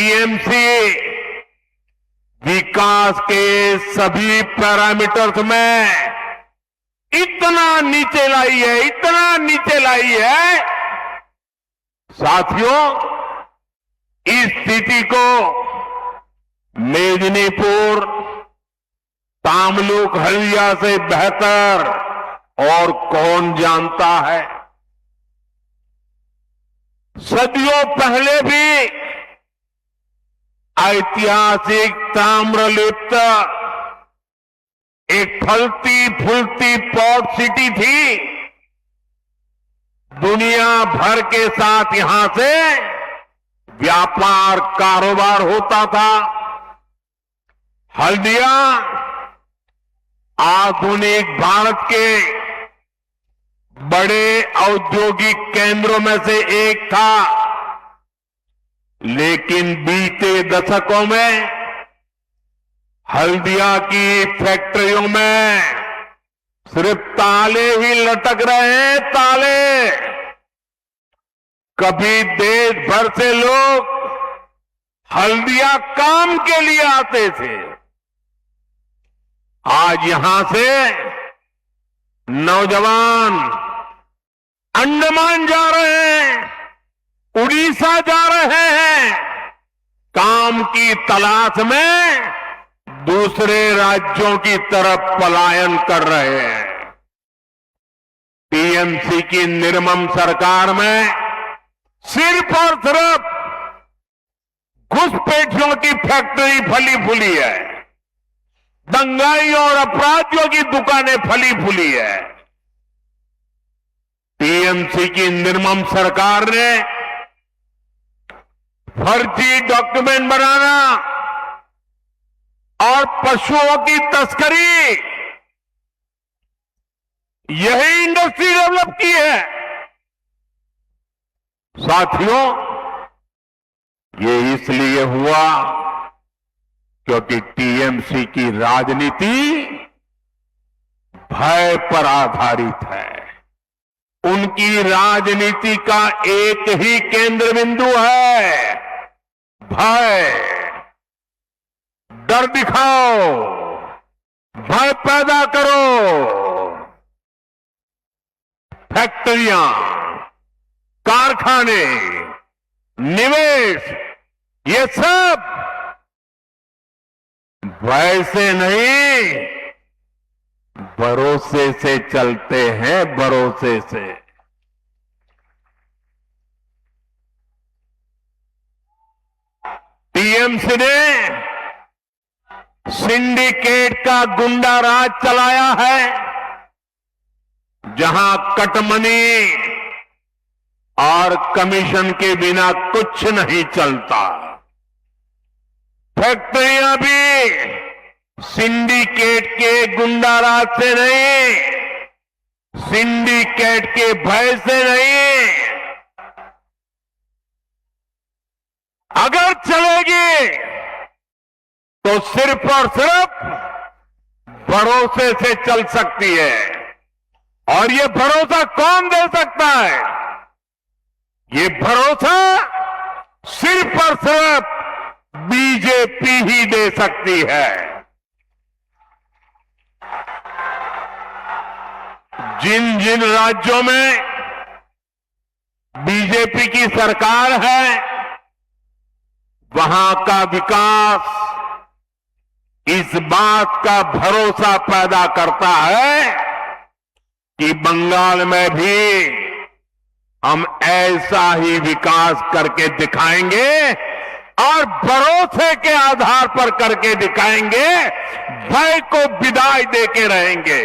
TMC विकास के सभी parameters में इतना नीचे लाई है, इतना नीचे लाई है। साथियों, इस स्थिति को मेदिनीपुर, तामलुक, हल्दिया से बेहतर और कौन जानता है। सदियों पहले भी ऐतिहासिक ताम्रलिप्त एक फलती फूलती पोर्ट सिटी थी। दुनिया भर के साथ यहां से व्यापार कारोबार होता था। हल्दिया आधुनिक भारत के बड़े औद्योगिक केंद्रों में से एक था, लेकिन बीते दशकों में हल्दिया की फैक्ट्रियों में सिर्फ ताले ही लटक रहे हैं, ताले। कभी देश भर से लोग हल्दिया काम के लिए आते थे। आज यहां से नौजवान अंडमान जा रहे हैं, उड़ीसा जा रहे हैं, काम की तलाश में दूसरे राज्यों की तरफ पलायन कर रहे हैं। टीएमसी की निर्मम सरकार में सिर्फ और सिर्फ घुसपैठियों की फैक्ट्री फली फूली है, दंगाइयों और अपराधियों की दुकानें फली फूली है। टीएमसी की निर्मम सरकार ने फर्जी डॉक्यूमेंट बनाना और पशुओं की तस्करी, यही इंडस्ट्री डेवलप की है। साथियों, ये इसलिए हुआ क्योंकि टीएमसी की राजनीति भय पर आधारित है। उनकी राजनीति का एक ही केंद्र बिंदु है, भय। डर दिखाओ, भय पैदा करो। फैक्ट्रियां, कारखाने, निवेश, ये सब भय से नहीं, भरोसे से चलते हैं, भरोसे से। टीएमसी ने सिंडिकेट का गुंडा राज चलाया है, जहां कटमनी और कमीशन के बिना कुछ नहीं चलता। फैक्ट्रियां भी सिंडिकेट के गुंडा राज से नहीं, सिंडिकेट के भय से नहीं, अगर चलेगी तो सिर्फ और सिर्फ भरोसे से चल सकती है। और ये भरोसा कौन दे सकता है? ये भरोसा सिर्फ और सिर्फ बीजेपी ही दे सकती है। जिन जिन राज्यों में बीजेपी की सरकार है, वहां का विकास इस बात का भरोसा पैदा करता है कि बंगाल में भी हम ऐसा ही विकास करके दिखाएंगे और भरोसे के आधार पर करके दिखाएंगे, भय को विदाई देके रहेंगे।